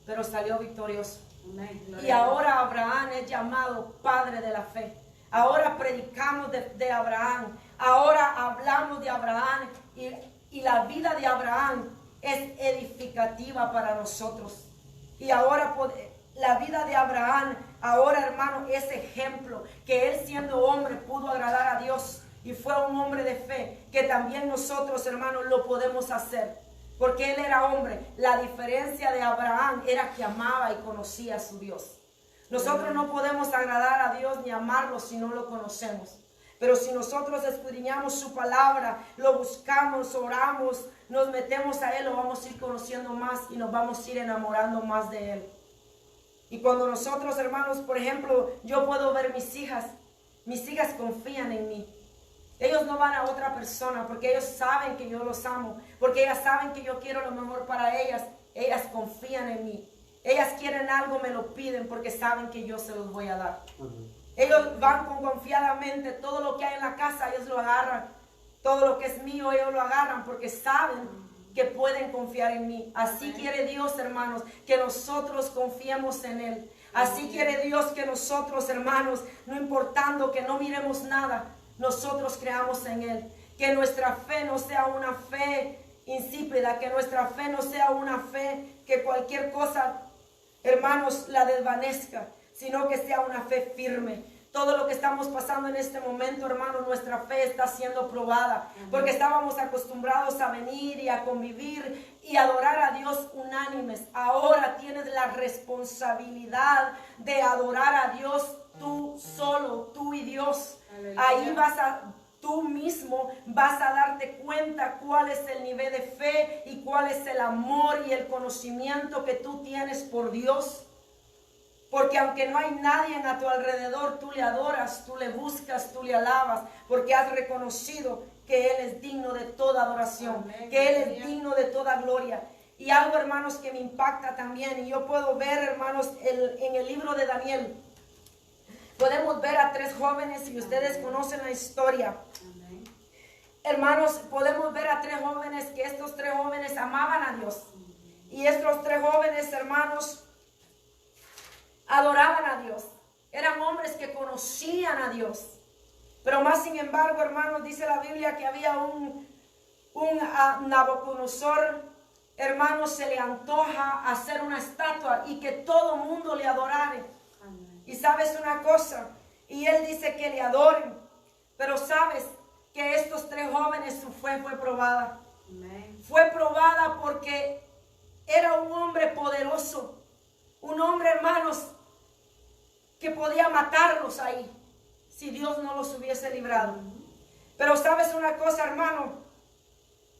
Speaker 3: pero salió victorioso.
Speaker 4: Amén.
Speaker 3: Y
Speaker 4: Gloria a
Speaker 3: ahora Abraham es llamado padre de la fe. Ahora predicamos de Abraham. Ahora hablamos de Abraham. Y la vida de Abraham es edificativa para nosotros. Y ahora la vida de Abraham, ahora, hermano, es ejemplo. Que él, siendo hombre, pudo agradar a Dios. Y fue un hombre de fe. Que también nosotros, hermanos, lo podemos hacer. Porque él era hombre. La diferencia de Abraham era que amaba y conocía a su Dios. Nosotros no podemos agradar a Dios ni amarlo si no lo conocemos. Pero si nosotros escudriñamos su palabra, lo buscamos, oramos, nos metemos a Él, lo vamos a ir conociendo más y nos vamos a ir enamorando más de Él. Y cuando nosotros, hermanos, por ejemplo, yo puedo ver mis hijas confían en mí. Ellos no van a otra persona porque ellos saben que yo los amo, porque ellas saben que yo quiero lo mejor para ellas. Ellas confían en mí. Ellas quieren algo, me lo piden porque saben que yo se los voy a dar. Ellos van confiadamente, todo lo que hay en la casa ellos lo agarran, todo lo que es mío ellos lo agarran porque saben que pueden confiar en mí. Así quiere Dios, hermanos, que nosotros confiemos en Él. Así quiere Dios que nosotros, hermanos, no importando que no miremos nada, nosotros creamos en Él. Que nuestra fe no sea una fe insípida, que nuestra fe no sea una fe que cualquier cosa, hermanos, la desvanezca, sino que sea una fe firme. todo lo que estamos pasando en este momento, hermano, nuestra fe está siendo probada, porque estábamos acostumbrados a venir y a convivir y adorar a Dios unánimes. Ahora tienes la responsabilidad de adorar a Dios tú solo, tú y Dios. Ahí tú mismo vas a darte cuenta cuál es el nivel de fe y cuál es el amor y el conocimiento que tú tienes por Dios. Porque aunque no hay nadie a tu alrededor, tú le adoras, tú le buscas, tú le alabas, porque has reconocido que Él es digno de toda adoración,
Speaker 1: Amén.
Speaker 3: que Él es digno de toda gloria. Y algo, hermanos, que me impacta también, y yo puedo ver, hermanos, en el libro de Daniel, podemos ver a 3 jóvenes, y ustedes conocen la historia. Hermanos, podemos ver a 3 jóvenes, que estos 3 jóvenes amaban a Dios. Y estos 3 jóvenes, hermanos, adoraban a Dios. Eran hombres que conocían a Dios. Pero más sin embargo, hermanos, dice la Biblia que había un Nabucodonosor, hermanos, se le antoja hacer una estatua y que todo mundo le adorare. Y sabes una cosa, y él dice que le adoren, pero sabes que estos 3 jóvenes, su fe fue probada. Fue probada porque era un hombre poderoso, un hombre, hermanos, que podía matarlos ahí, si Dios no los hubiese librado. Pero sabes una cosa, hermano,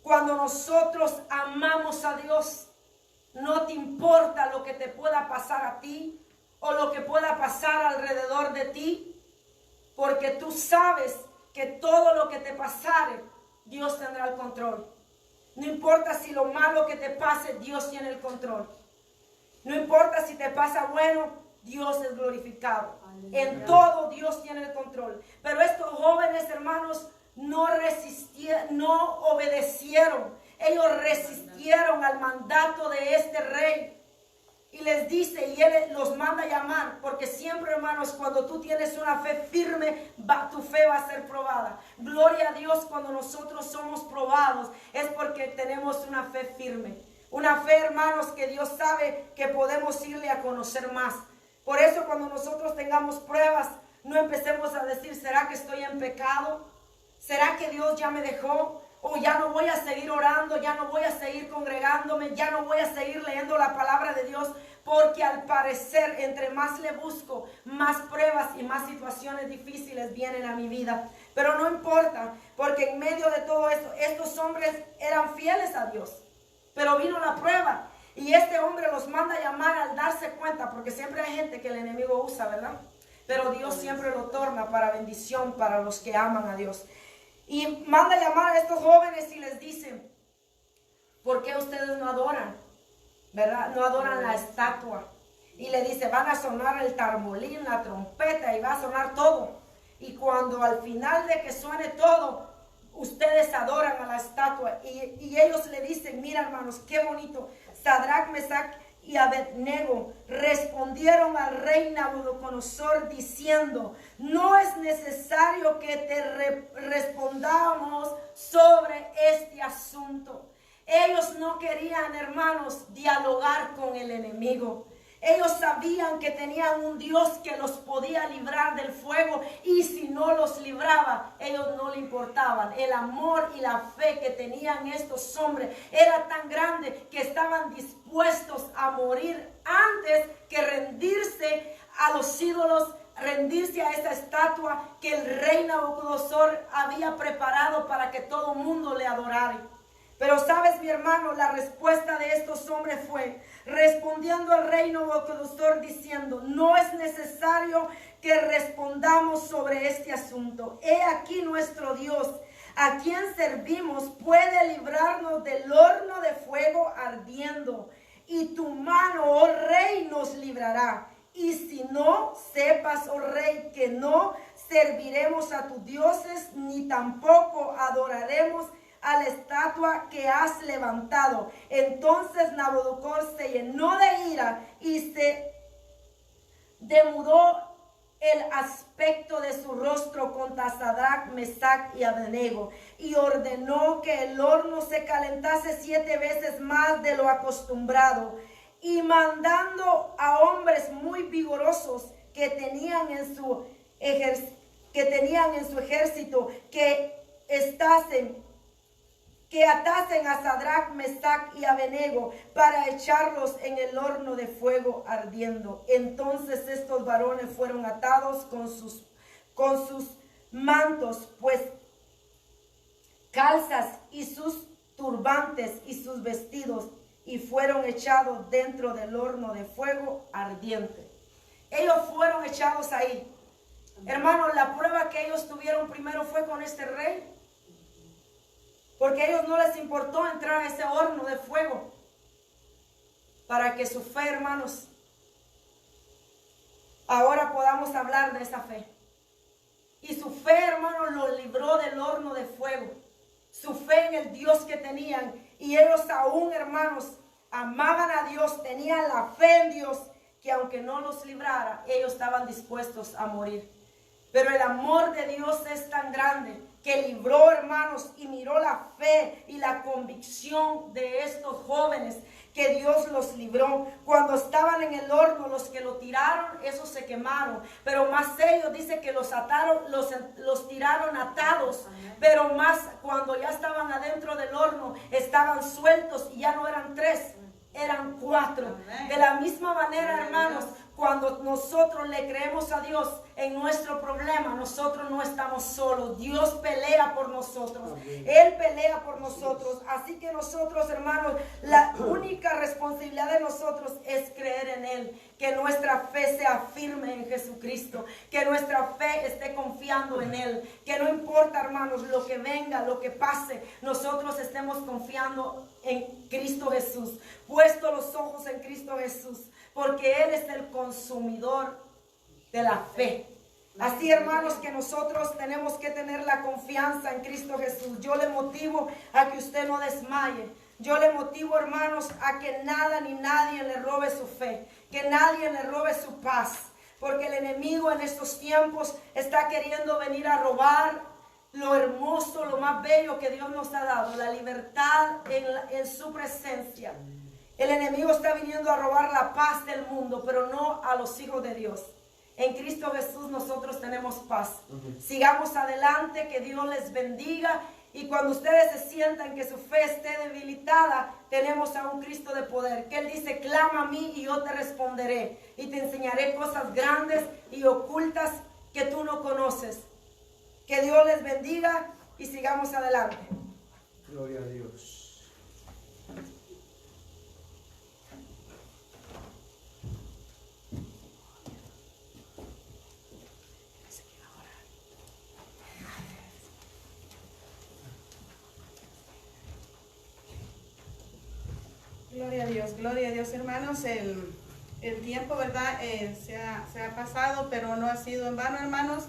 Speaker 3: cuando nosotros amamos a Dios, no te importa lo que te pueda pasar a ti, o lo que pueda pasar alrededor de ti, porque tú sabes que todo lo que te pasare, Dios tendrá el control. No importa si lo malo que te pase, Dios tiene el control. No importa si te pasa bueno, Dios es glorificado. En todo Dios tiene el control. Pero estos jóvenes, hermanos, no resistieron, no obedecieron. Ellos resistieron al mandato de este rey. Y les dice, y Él los manda a llamar, porque siempre, hermanos, cuando tú tienes una fe firme, tu fe va a ser probada. Gloria a Dios, cuando nosotros somos probados, es porque tenemos una fe firme. Una fe, hermanos, que Dios sabe que podemos irle a conocer más. Por eso cuando nosotros tengamos pruebas, no empecemos a decir, ¿será que estoy en pecado? ¿Será que Dios ya me dejó? O ya no voy a seguir orando, ya no voy a seguir congregándome, ya no voy a seguir leyendo la palabra de Dios, porque al parecer, entre más le busco, más pruebas y más situaciones difíciles vienen a mi vida. Pero no importa, porque en medio de todo esto, estos hombres eran fieles a Dios. Pero vino la prueba, y este hombre los manda a llamar al darse cuenta, porque siempre hay gente que el enemigo usa, ¿verdad? Pero Dios siempre lo torna para bendición para los que aman a Dios. Y manda a llamar a estos jóvenes y les dice, ¿por qué ustedes no adoran? ¿Verdad? No adoran la estatua. Y le dice, van a sonar el tambolín, la trompeta, y va a sonar todo. Y cuando al final de que suene todo, ustedes adoran a la estatua. Y ellos le dicen, mira, hermanos, qué bonito. Sadrach, Mesach y Abednego respondieron al rey Nabucodonosor diciendo, no es necesario que te respondamos sobre este asunto. Ellos no querían, hermanos, dialogar con el enemigo. Ellos sabían que tenían un Dios que los podía librar del fuego, y si no los libraba, ellos no le importaban. El amor y la fe que tenían estos hombres era tan grande que estaban dispuestos a morir antes que rendirse a los ídolos, rendirse a esa estatua que el rey Nabucodonosor había preparado para que todo el mundo le adorara. Pero sabes, mi hermano, la respuesta de estos hombres fue, respondiendo al rey Nabucodonosor diciendo, no es necesario que respondamos sobre este asunto. He aquí nuestro Dios, a quien servimos, puede librarnos del horno de fuego ardiendo, y tu mano, oh rey, nos librará. Y si no, sepas, oh rey, que no serviremos a tus dioses, ni tampoco adoraremos a la estatua que has levantado. Entonces Nabucodonosor se llenó de ira y se demudó el aspecto de su rostro contra Sadrach, Mesach y Abednego, y ordenó que el horno se calentase 7 veces más de lo acostumbrado, y mandando a hombres muy vigorosos que tenían en que tenían en su ejército que atasen a Sadrach, Mesach y Abednego para echarlos en el horno de fuego ardiendo. Entonces estos varones fueron atados con sus mantos, pues calzas y sus turbantes y sus vestidos, y fueron echados dentro del horno de fuego ardiente. Ellos fueron echados ahí. Hermanos, la prueba que ellos tuvieron primero fue con este rey, porque a ellos no les importó entrar a ese horno de fuego, para que su fe, hermanos, ahora podamos hablar de esa fe. Y su fe, hermanos, los libró del horno de fuego. Su fe en el Dios que tenían. Y ellos aún, hermanos, amaban a Dios, tenían la fe en Dios, que aunque no los librara, ellos estaban dispuestos a morir. Pero el amor de Dios es tan grande que libró, hermanos, y miró la fe y la convicción de estos jóvenes, que Dios los libró. Cuando estaban en el horno, los que lo tiraron, esos se quemaron. Pero más ellos, dice que los tiraron atados. Pero más cuando ya estaban adentro del horno, estaban sueltos y ya no eran 3, eran 4. De la misma manera, hermanos, cuando nosotros le creemos a Dios en nuestro problema, nosotros no estamos solos. Dios pelea por nosotros. Él pelea por nosotros. Así que nosotros, hermanos, la única responsabilidad de nosotros es creer en Él. Que nuestra fe sea firme en Jesucristo. Que nuestra fe esté confiando en Él. Que no importa, hermanos, lo que venga, lo que pase, nosotros estemos confiando en Cristo Jesús. Puesto los ojos en Cristo Jesús. Porque Él es el consumidor de la fe. Así, hermanos, que nosotros tenemos que tener la confianza en Cristo Jesús. Yo le motivo a que usted no desmaye. Yo le motivo, hermanos, a que nada ni nadie le robe su fe. Que nadie le robe su paz. Porque el enemigo en estos tiempos está queriendo venir a robar lo hermoso, lo más bello que Dios nos ha dado. La libertad en su presencia. El enemigo está viniendo a robar la paz del mundo, pero no a los hijos de Dios. En Cristo Jesús nosotros tenemos paz. Sigamos adelante, que Dios les bendiga. Y cuando ustedes se sientan que su fe esté debilitada, tenemos a un Cristo de poder. Que Él dice, clama a mí y yo te responderé. Y te enseñaré cosas grandes y ocultas que tú no conoces. Que Dios les bendiga y sigamos adelante.
Speaker 5: Gloria a Dios.
Speaker 1: Gloria a Dios, hermanos. El tiempo, ¿verdad? Se ha pasado, pero no ha sido en vano, hermanos.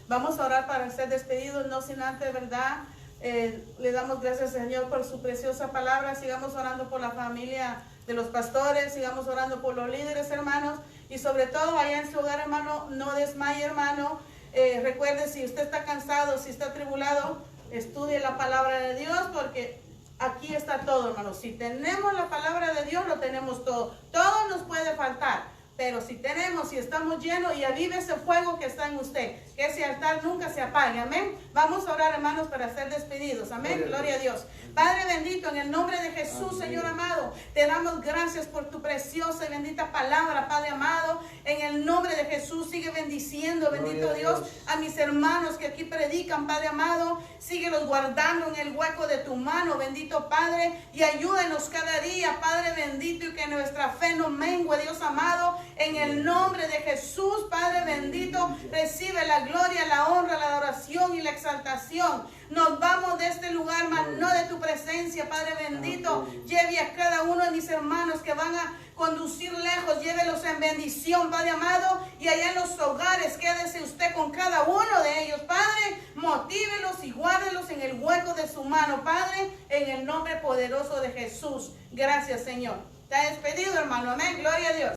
Speaker 1: Vamos a orar para ser despedidos, no sin antes, ¿verdad? Le damos gracias al Señor por su preciosa palabra. Sigamos orando por la familia de los pastores, sigamos orando por los líderes, hermanos. Y sobre todo, allá en su hogar, hermano, no desmaye, hermano. Recuerde, si usted está cansado, si está atribulado, estudie la palabra de Dios, porque aquí está todo, hermano. Si tenemos la palabra de Dios, lo tenemos todo. Todo nos puede faltar, pero si tenemos, si estamos llenos y avive ese fuego que está en usted, que ese altar nunca se apague. Amén. Vamos a orar, hermanos, para ser despedidos. Amén. Gloria a Dios. Padre bendito, en el nombre de Jesús, amén. Señor amado, te damos gracias por tu preciosa y bendita palabra, Padre amado. En el nombre de Jesús, sigue bendiciendo, bendito Dios, a mis hermanos que aquí predican, Padre amado. Síguelos guardando en el hueco de tu mano, bendito Padre, y ayúdenos cada día, Padre bendito, y que nuestra fe no mengue, Dios amado. En el nombre de Jesús, Padre bendito, recibe la gloria, la honra, la adoración y la exaltación. Nos vamos de este lugar, mas no de tu presencia, Padre bendito. Lleve a cada uno de mis hermanos que van a conducir lejos, llévelos en bendición, Padre amado, y allá en los hogares, quédese usted con cada uno de ellos, Padre, motívelos y guárdelos en el hueco de su mano, Padre, en el nombre poderoso de Jesús. Gracias, Señor. Te ha despedido, hermano, amén, gloria a Dios.